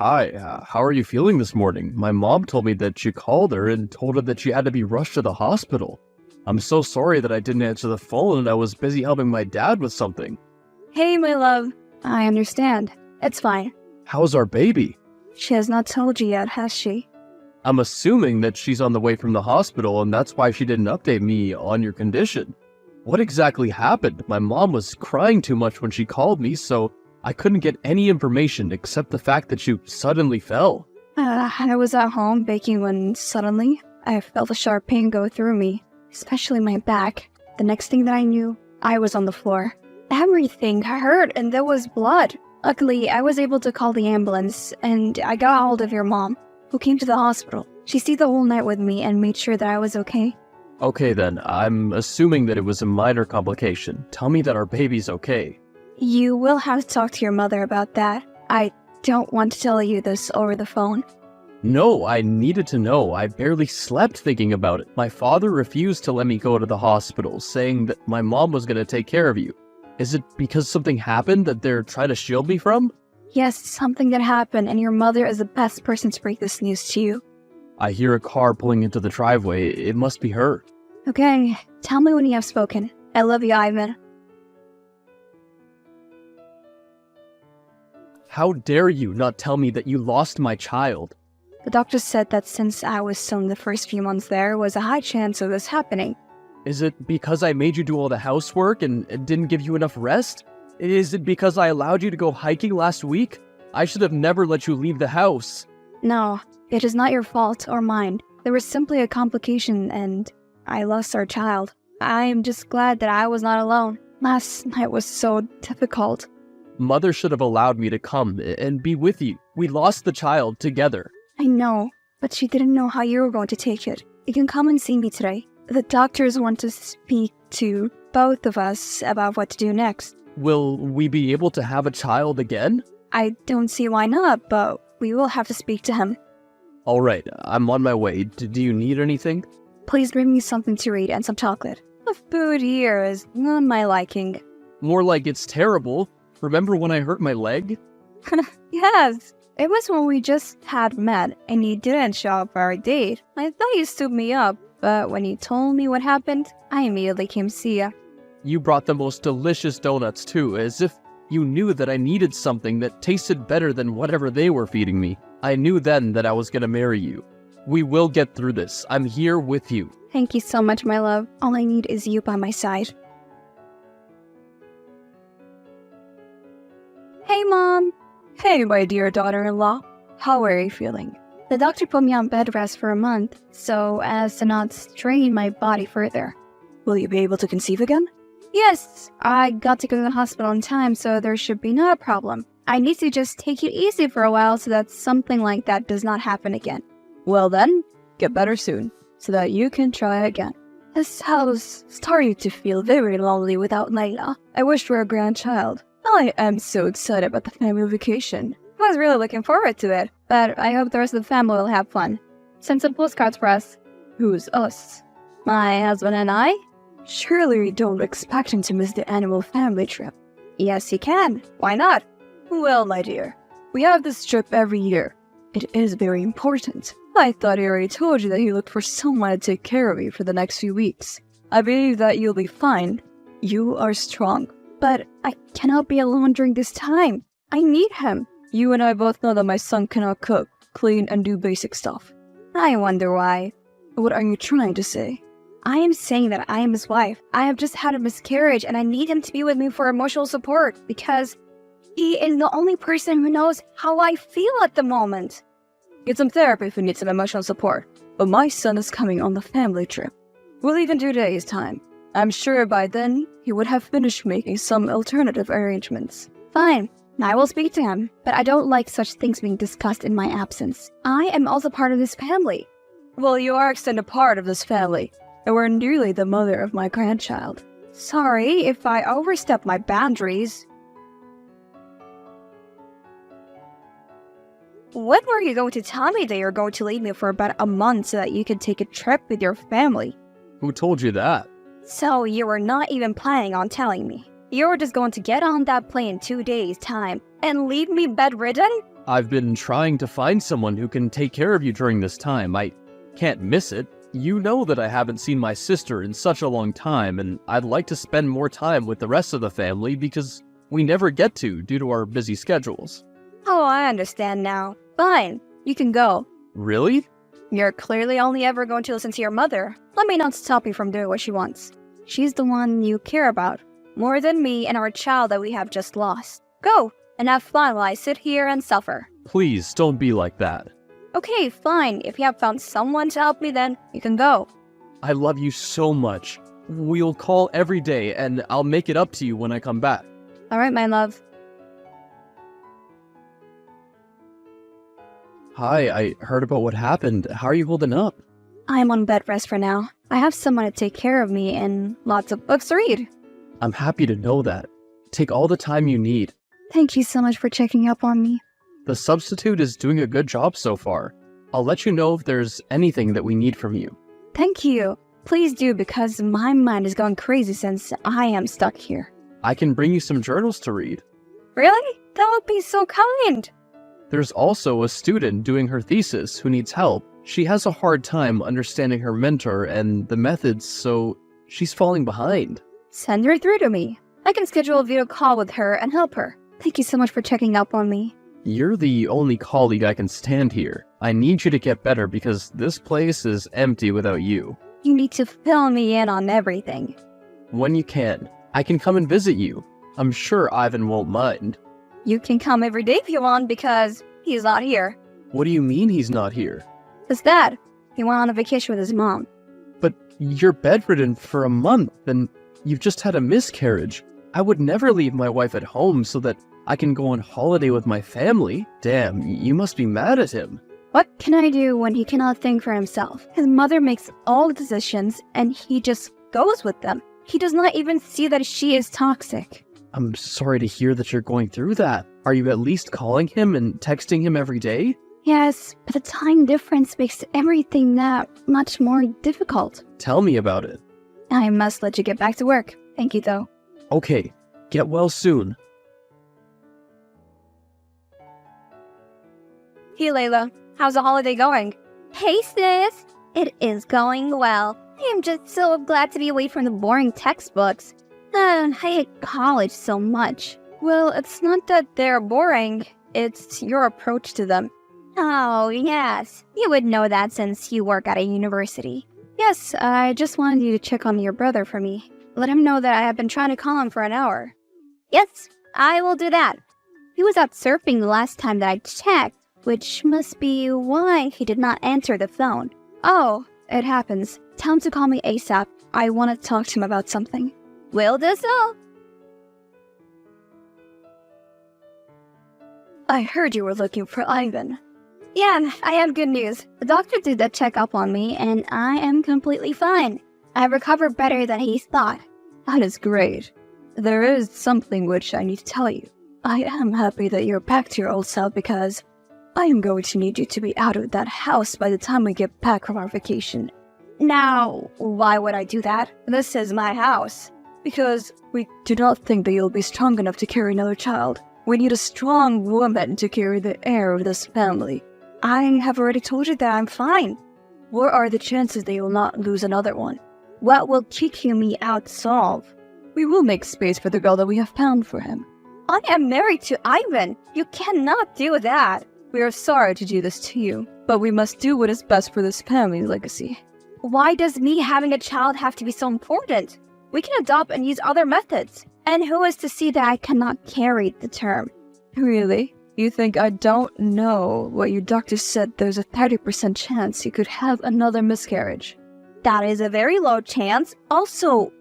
Hi, how are you feeling this morning? My mom told me that you called her and told her that she had to be rushed to the hospital. I'm so sorry that I didn't answer the phone and I was busy helping my dad with something. Hey, my love. I understand. It's fine. How's our baby? She has not told you yet, has she? I'm assuming that she's on the way from the hospital and that's why she didn't update me on your condition. What exactly happened? My mom was crying too much when she called me, so I couldn't get any information except the fact that you suddenly fell. I was at home baking when suddenly I felt a sharp pain go through me, especially my back. The next thing that I knew, I was on the floor. Everything hurt and there was blood. Luckily, I was able to call the ambulance and I got a hold of your mom, who came to the hospital. She stayed the whole night with me and made sure that I was okay. Okay then, I'm assuming that it was a minor complication. Tell me that our baby's okay. You will have to talk to your mother about that. I don't want to tell you this over the phone. No, I needed to know. I barely slept thinking about it. My father refused to let me go to the hospital, saying that my mom was going to take care of you. Is it because something happened that they're trying to shield me from? Yes, something that happened, and your mother is the best person to break this news to you. I hear a car pulling into the driveway. It must be her. Okay, tell me when you have spoken. I love you, Ivan. How dare you not tell me that you lost my child? The doctor said that since I was still in the first few months there was a high chance of this happening. Is it because I made you do all the housework and didn't give you enough rest? Is it because I allowed you to go hiking last week? I should have never let you leave the house. No, it is not your fault or mine. There was simply a complication and I lost our child. I am just glad that I was not alone. Last night was so difficult. Mother should have allowed me to come and be with you. We lost the child together. I know, but she didn't know how you were going to take it. You can come and see me today. The doctors want to speak to both of us about what to do next. Will we be able to have a child again? I don't see why not, but we will have to speak to him. Alright, I'm on my way. Do you need anything? Please bring me something to eat and some chocolate. The food here is not my liking. More like it's terrible. Remember when I hurt my leg? Yes, it was when we just had met and you didn't show up for our date. I thought you stood me up, but when you told me what happened, I immediately came to see you. You brought the most delicious donuts too, as if you knew that I needed something that tasted better than whatever they were feeding me. I knew then that I was gonna marry you. We will get through this. I'm here with you. Thank you so much, my love. All I need is you by my side. Hey, Mom. Hey, my dear daughter-in-law. How are you feeling? The doctor put me on bed rest for a month, so as to not strain my body further. Will you be able to conceive again? Yes, I got to go to the hospital in time, so there should be not a problem. I need to just take it easy for a while so that something like that does not happen again. Well then, get better soon, so that you can try again. This house is starting to feel very lonely without Layla. I wish for a grandchild. I am so excited about the family vacation. I was really looking forward to it, but I hope the rest of the family will have fun. Send some postcards for us. Who's us? My husband and I? Surely we don't expect him to miss the annual family trip. Yes, he can. Why not? Well, my dear, we have this trip every year. It is very important. I thought he already told you that he looked for someone to take care of you for the next few weeks. I believe that you'll be fine. You are strong. But I cannot be alone during this time. I need him. You and I both know that my son cannot cook, clean, and do basic stuff. I wonder why. What are you trying to say? I am saying that I am his wife. I have just had a miscarriage and I need him to be with me for emotional support because he is the only person who knows how I feel at the moment. Get some therapy if you need some emotional support. But my son is coming on the family trip. We'll even do today's time. I'm sure by then he would have finished making some alternative arrangements. Fine. I will speak to him, but I don't like such things being discussed in my absence. I am also part of this family. Well, you are extended part of this family, and we're nearly the mother of my grandchild. Sorry if I overstep my boundaries. When were you going to tell me that you're going to leave me for about a month so that you can take a trip with your family? Who told you that? So you were not even planning on telling me. You were just going to get on that plane in 2 days' time and leave me bedridden? I've been trying to find someone who can take care of you during this time. I can't miss it. You know that I haven't seen my sister in such a long time, and I'd like to spend more time with the rest of the family because we never get to due to our busy schedules. Oh, I understand now. Fine, you can go. Really? You're clearly only ever going to listen to your mother. Let me not stop you from doing what she wants. She's the one you care about, more than me and our child that we have just lost. Go, and have fun while I sit here and suffer. Please, don't be like that. Okay, fine. If you have found someone to help me, then you can go. I love you so much. We'll call every day, and I'll make it up to you when I come back. Alright, my love. Hi, I heard about what happened. How are you holding up? I'm on bed rest for now. I have someone to take care of me and lots of books to read. I'm happy to know that. Take all the time you need. Thank you so much for checking up on me. The substitute is doing a good job so far. I'll let you know if there's anything that we need from you. Thank you. Please do, because my mind is going crazy since I am stuck here. I can bring you some journals to read. Really? That would be so kind. There's also a student doing her thesis who needs help. She has a hard time understanding her mentor and the methods, so she's falling behind. Send her through to me. I can schedule a video call with her and help her. Thank you so much for checking up on me. You're the only colleague I can stand here. I need you to get better because this place is empty without you. You need to fill me in on everything. When you can, I can come and visit you. I'm sure Ivan won't mind. You can come every day if you want because he's not here. What do you mean he's not here? His dad. He went on a vacation with his mom. But you're bedridden for a month and you've just had a miscarriage. I would never leave my wife at home so that I can go on holiday with my family. Damn, you must be mad at him. What can I do when he cannot think for himself? His mother makes all the decisions and he just goes with them. He does not even see that she is toxic. I'm sorry to hear that you're going through that. Are you at least calling him and texting him every day? Yes, but the time difference makes everything that much more difficult. Tell me about it. I must let you get back to work. Thank you, though. Okay, get well soon. Hey, Layla. How's the holiday going? Hey, sis. It is going well. I am just so glad to be away from the boring textbooks. I hate college so much. Well, it's not that they're boring. It's your approach to them. Oh, yes. You would know that since you work at a university. Yes, I just wanted you to check on your brother for me. Let him know that I have been trying to call him for an hour. Yes, I will do that. He was out surfing the last time that I checked, which must be why he did not answer the phone. Oh, it happens. Tell him to call me ASAP. I want to talk to him about something. Will do so. I heard you were looking for Ivan. Yeah, I have good news. The doctor did a checkup on me, and I am completely fine. I recovered better than he thought. That is great. There is something which I need to tell you. I am happy that you're back to your old self because I am going to need you to be out of that house by the time we get back from our vacation. Now, why would I do that? This is my house. Because we do not think that you'll be strong enough to carry another child. We need a strong woman to carry the heir of this family. I have already told you that I'm fine. What are the chances that you'll not lose another one? What will kicking me out solve? We will make space for the girl that we have found for him. I am married to Ivan. You cannot do that. We are sorry to do this to you, but we must do what is best for this family's legacy. Why does me having a child have to be so important? We can adopt and use other methods. And who is to see that I cannot carry the term? Really? You think I don't know what your doctor said there's a 30% chance you could have another miscarriage? That is a very low chance. Also,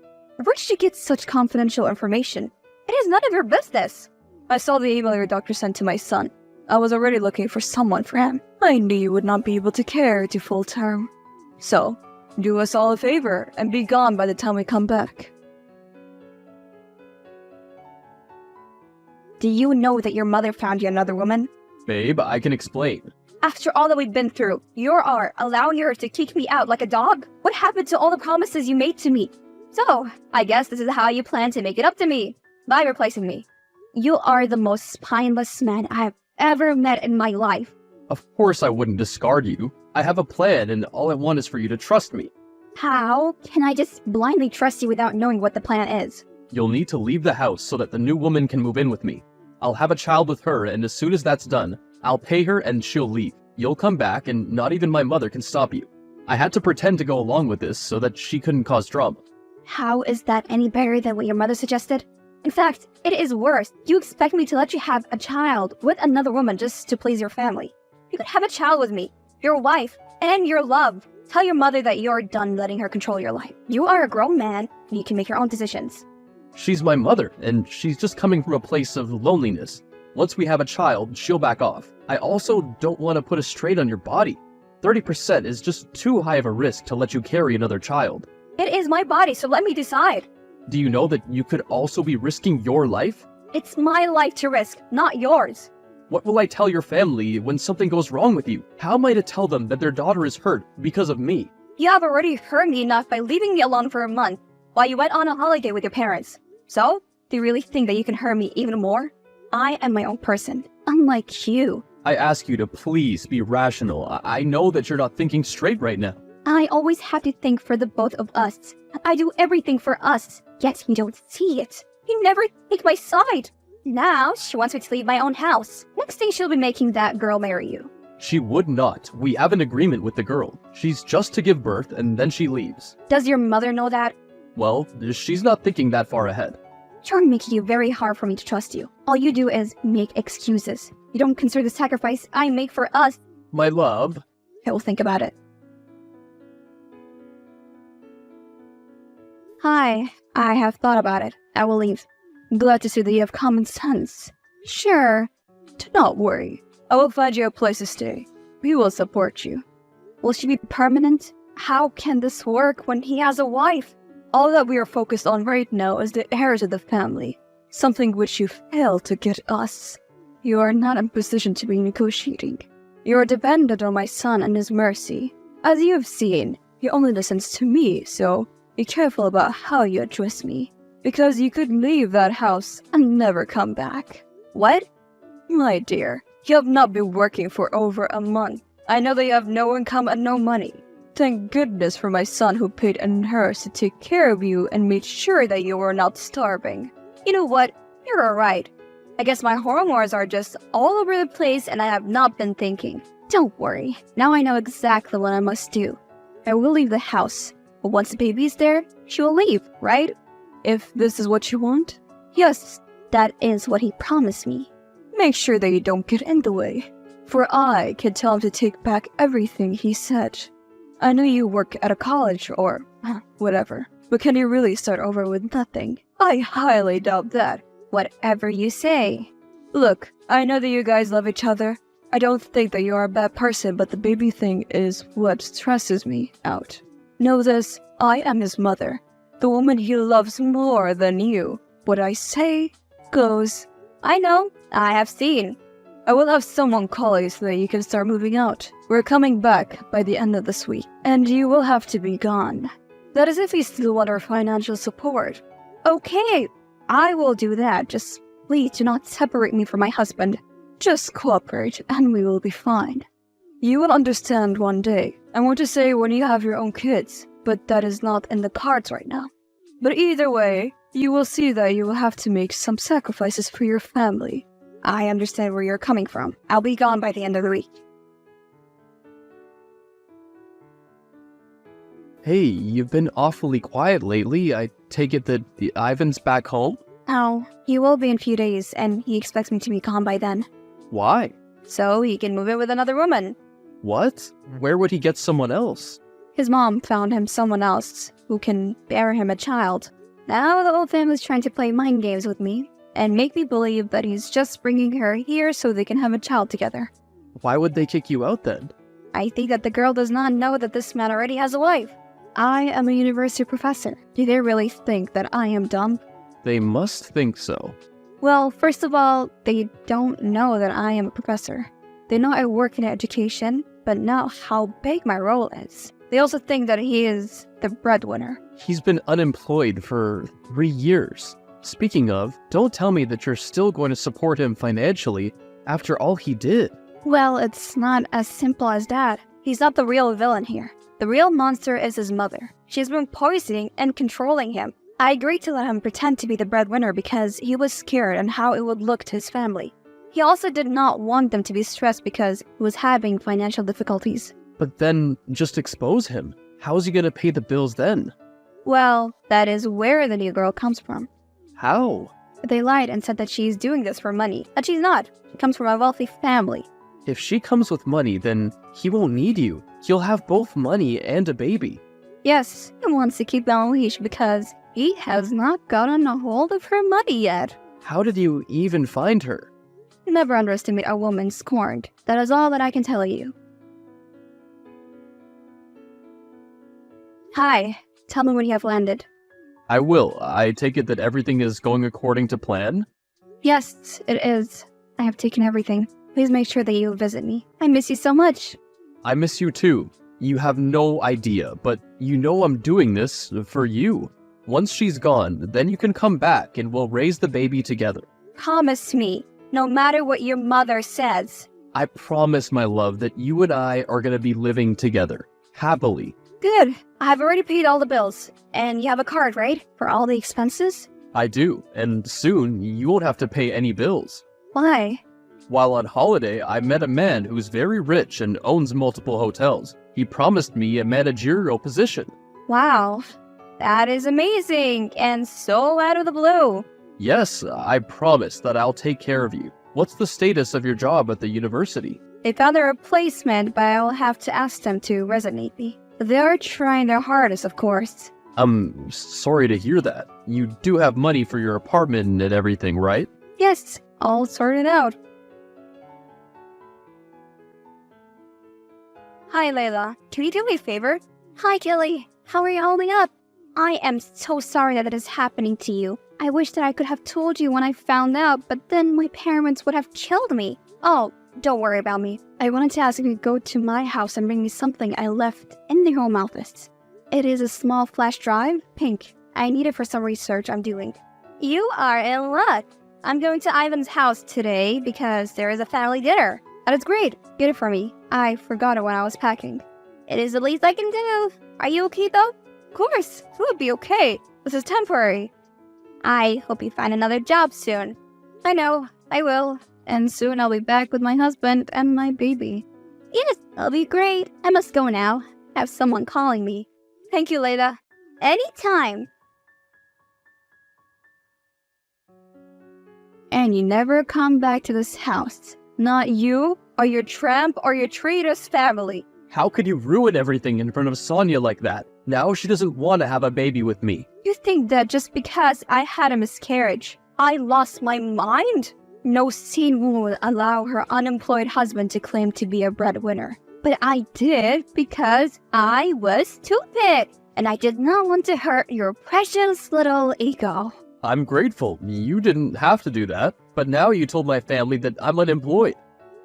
where did you get such confidential information? It is none of your business. I saw the email your doctor sent to my son. I was already looking for someone for him. I knew you would not be able to carry to full term. So, do us all a favor and be gone by the time we come back. Do you know that your mother found you another woman? Babe, I can explain. After all that we've been through, you are allowing her to kick me out like a dog? What happened to all the promises you made to me? So, I guess this is how you plan to make it up to me, by replacing me. You are the most spineless man I have ever met in my life. Of course I wouldn't discard you. I have a plan, and all I want is for you to trust me. How can I just blindly trust you without knowing what the plan is? You'll need to leave the house so that the new woman can move in with me. I'll have a child with her, and as soon as that's done, I'll pay her and she'll leave. You'll come back, and not even my mother can stop you. I had to pretend to go along with this so that she couldn't cause drama. How is that any better than what your mother suggested? In fact, it is worse. You expect me to let you have a child with another woman just to please your family. You could have a child with me, your wife, and your love. Tell your mother that you're done letting her control your life. You are a grown man, and you can make your own decisions. She's my mother, and she's just coming from a place of loneliness. Once we have a child, she'll back off. I also don't want to put a strain on your body. 30% is just too high of a risk to let you carry another child. It is my body, so let me decide. Do you know that you could also be risking your life? It's my life to risk, not yours. What will I tell your family when something goes wrong with you? How am I to tell them that their daughter is hurt because of me? You have already hurt me enough by leaving me alone for a month while you went on a holiday with your parents. So, do you really think that you can hurt me even more? I am my own person, unlike you. I ask you to please be rational. I know that you're not thinking straight right now. I always have to think for the both of us. I do everything for us, yet you don't see it. You never take my side. Now, she wants me to leave my own house. Next thing she'll be making that girl marry you. She would not. We have an agreement with the girl. She's just to give birth and then she leaves. Does your mother know that? Well, she's not thinking that far ahead. You're making it very hard for me to trust you. All you do is make excuses. You don't consider the sacrifice I make for us. My love. I will think about it. Hi, I have thought about it. I will leave. Glad to see that you have common sense. Sure, do not worry. I will find you a place to stay. We will support you. Will she be permanent? How can this work when he has a wife? All that we are focused on right now is the heirs of the family, something which you failed to get us. You are not in position to be negotiating. You are dependent on my son and his mercy. As you have seen, he only listens to me, so be careful about how you address me, because you could leave that house and never come back. What? My dear, you have not been working for over a month. I know that you have no income and no money. Thank goodness for my son who paid a nurse to take care of you and made sure that you were not starving. You know what? You're alright. I guess my hormones are just all over the place and I have not been thinking. Don't worry. Now I know exactly what I must do. I will leave the house. But once the baby is there, she will leave, right? If this is what you want? Yes, that is what he promised me. Make sure that you don't get in the way. For I can tell him to take back everything he said. I know you work at a college or whatever, but can you really start over with nothing? I highly doubt that. Whatever you say. Look, I know that you guys love each other. I don't think that you are a bad person, but the baby thing is what stresses me out. Know this, I am his mother, the woman he loves more than you. What I say goes. I know, I have seen. I will have someone call you so that you can start moving out. We're coming back by the end of this week, and you will have to be gone. That is if you still want our financial support. Okay, I will do that. Just please do not separate me from my husband. Just cooperate, and we will be fine. You will understand one day. I want to say when you have your own kids, but that is not in the cards right now. But either way, you will see that you will have to make some sacrifices for your family. I understand where you're coming from. I'll be gone by the end of the week. Hey, you've been awfully quiet lately. I take it that Ivan's back home? Oh, he will be in a few days, and he expects me to be gone by then. Why? So he can move in with another woman. What? Where would he get someone else? His mom found him someone else who can bear him a child. Now the whole family's trying to play mind games with me and make me believe that he's just bringing her here so they can have a child together. Why would they kick you out then? I think that the girl does not know that this man already has a wife. I am a university professor. Do they really think that I am dumb? They must think so. Well, first of all, they don't know that I am a professor. They know I work in education, but not how big my role is. They also think that he is the breadwinner. He's been unemployed for 3 years. Speaking of, don't tell me that you're still going to support him financially after all he did? Well, it's not as simple as that. He's not the real villain here. The real monster is his mother. She's been poisoning and controlling him. I agreed to let him pretend to be the breadwinner because he was scared on how it would look to his family. He also did not want them to be stressed because he was having financial difficulties. But then just expose him. How's he gonna pay the bills then? Well, that is where the new girl comes from. How? They lied and said that she's doing this for money, but she's not. She comes from a wealthy family. If she comes with money, then he won't need you. He'll have both money and a baby. Yes, he wants to keep on leash because he has not gotten a hold of her money yet. How did you even find her? Never underestimate a woman scorned. That is all that I can tell you. Hi, tell me when you have landed. I will. I take it that everything is going according to plan? Yes, it is. I have taken everything. Please make sure that you visit me. I miss you so much. I miss you too. You have no idea, but you know I'm doing this for you. Once she's gone, then you can come back and we'll raise the baby together. Promise me, no matter what your mother says. I promise, my love, that you and I are going to be living together, happily. Good. I've already paid all the bills. And you have a card, right? For all the expenses? I do, and soon you won't have to pay any bills. Why? While on holiday, I met a man who's very rich and owns multiple hotels. He promised me a managerial position. Wow. That is amazing and so out of the blue. Yes, I promise that I'll take care of you. What's the status of your job at the university? They found a replacement, but I'll have to ask them to resignate me. They're trying their hardest, of course. I'm sorry to hear that. You do have money for your apartment and everything, right? Yes, all sorted out. Hi, Layla. Can you do me a favor? Hi, Kelly. How are you holding up? I am so sorry that it is happening to you. I wish that I could have told you when I found out, but then my parents would have killed me. Oh, don't worry about me. I wanted to ask if you could go to my house and bring me something I left in the home office. It is a small flash drive, pink. I need it for some research I'm doing. You are in luck. I'm going to Ivan's house today because there is a family dinner. That is great. Get it for me. I forgot it when I was packing. It is the least I can do. Are you okay though? Of course. It would be okay. This is temporary. I hope you find another job soon. I know. I will. And soon I'll be back with my husband and my baby. Yes, that'll be great. I must go now. I have someone calling me. Thank you, Layla. Anytime. And you never come back to this house. Not you, or your tramp, or your traitorous family. How could you ruin everything in front of Sonia like that? Now she doesn't want to have a baby with me. You think that just because I had a miscarriage, I lost my mind? No sane woman would allow her unemployed husband to claim to be a breadwinner. But I did because I was stupid, and I did not want to hurt your precious little ego. I'm grateful. You didn't have to do that. But now you told my family that I'm unemployed.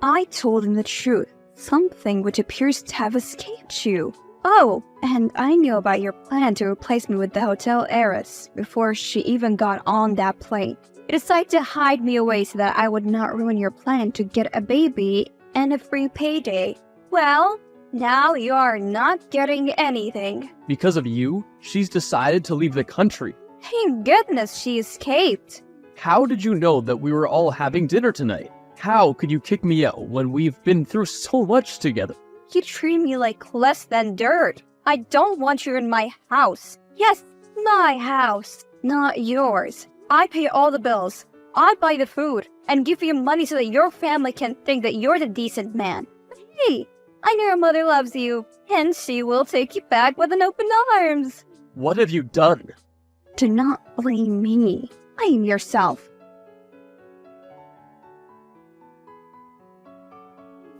I told them the truth. Something which appears to have escaped you. Oh, and I knew about your plan to replace me with the hotel heiress before she even got on that plane. You decided to hide me away so that I would not ruin your plan to get a baby and a free payday. Well, now you are not getting anything. Because of you, she's decided to leave the country. Thank goodness she escaped. How did you know that we were all having dinner tonight? How could you kick me out when we've been through so much together? You treat me like less than dirt. I don't want you in my house. Yes, my house, not yours. I pay all the bills. I buy the food and give you money so that your family can think that you're the decent man. But hey, I know your mother loves you, and she will take you back with an open arms. What have you done? Do not blame me. Blame yourself.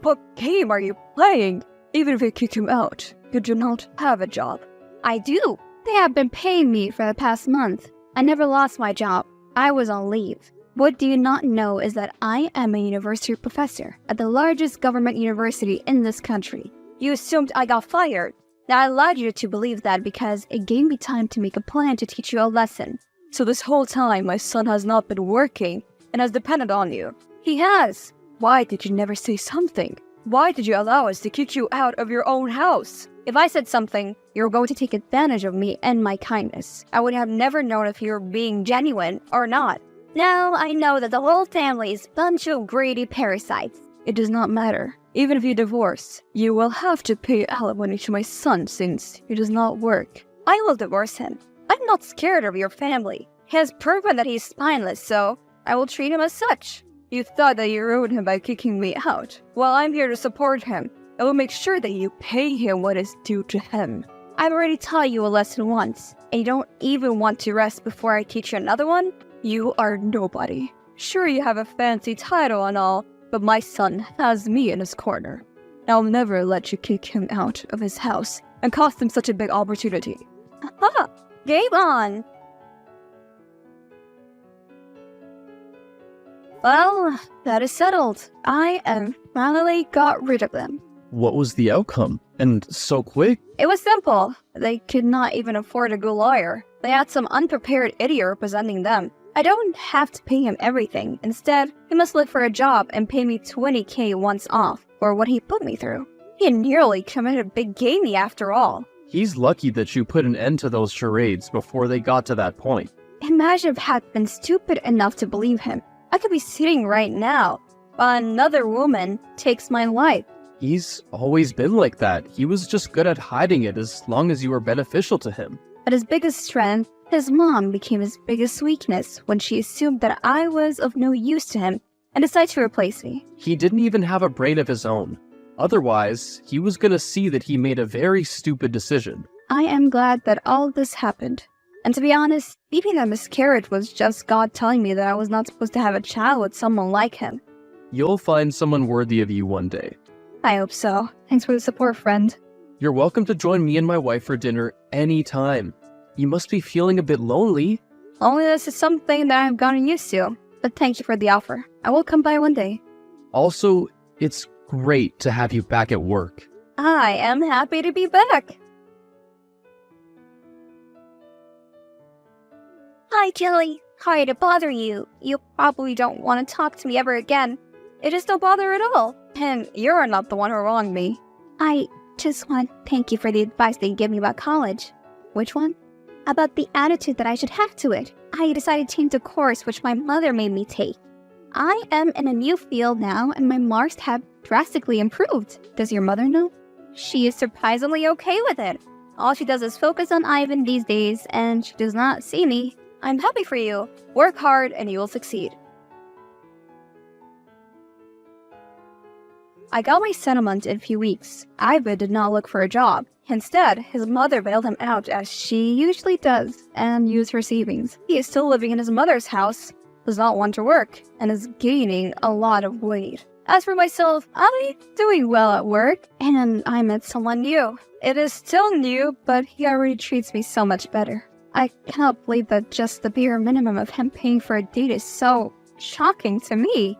What game are you playing? Even if you kick him out, you do not have a job. I do. They have been paying me for the past month. I never lost my job. I was on leave. What do you not know is that I am a university professor at the largest government university in this country. You assumed I got fired. Now I allowed you to believe that because it gave me time to make a plan to teach you a lesson. So this whole time my son has not been working and has depended on you. He has. Why did you never say something? Why did you allow us to kick you out of your own house? If I said something, you were going to take advantage of me and my kindness. I would have never known if you were being genuine or not. Now I know that the whole family is a bunch of greedy parasites. It does not matter. Even if you divorce, you will have to pay alimony to my son since it does not work. I will divorce him. I'm not scared of your family. He has proven that he's spineless, so I will treat him as such. You thought that you ruined him by kicking me out. Well, I'm here to support him. I will make sure that you pay him what is due to him. I've already taught you a lesson once, and you don't even want to rest before I teach you another one? You are nobody. Sure, you have a fancy title and all, but my son has me in his corner. I'll never let you kick him out of his house and cost him such a big opportunity. Aha! Game on! Well, that is settled. I am finally got rid of them. What was the outcome? And so quick? It was simple. They could not even afford a good lawyer. They had some unprepared idiot representing them. I don't have to pay him everything. Instead, he must look for a job and pay me $20,000 once off for what he put me through. He nearly committed bigamy after all. He's lucky that you put an end to those charades before they got to that point. Imagine if I had been stupid enough to believe him. I could be sitting right now, while another woman takes my life. He's always been like that. He was just good at hiding it as long as you were beneficial to him. But his biggest strength, his mom became his biggest weakness when she assumed that I was of no use to him and decided to replace me. He didn't even have a brain of his own. Otherwise, he was gonna see that he made a very stupid decision. I am glad that all of this happened. And to be honest, maybe that miscarriage was just God telling me that I was not supposed to have a child with someone like him. You'll find someone worthy of you one day. I hope so. Thanks for the support, friend. You're welcome to join me and my wife for dinner anytime. You must be feeling a bit lonely. Loneliness is something that I've gotten used to. But thank you for the offer. I will come by one day. Also, it's great to have you back at work. I am happy to be back. Hi, Kelly. Sorry to bother you. You probably don't want to talk to me ever again. It is no bother at all. And you're not the one who wronged me. I just want to thank you for the advice that you gave me about college. Which one? About the attitude that I should have to it. I decided to change the course which my mother made me take. I am in a new field now and my marks have drastically improved. Does your mother know? She is surprisingly okay with it. All she does is focus on Ivan these days and she does not see me. I'm happy for you. Work hard and you will succeed. I got my settlement in a few weeks. Ivan did not look for a job. Instead, his mother bailed him out as she usually does and used her savings. He is still living in his mother's house, does not want to work, and is gaining a lot of weight. As for myself, I'm doing well at work, and I met someone new. It is still new, but he already treats me so much better. I cannot believe that just the bare minimum of him paying for a date is so shocking to me.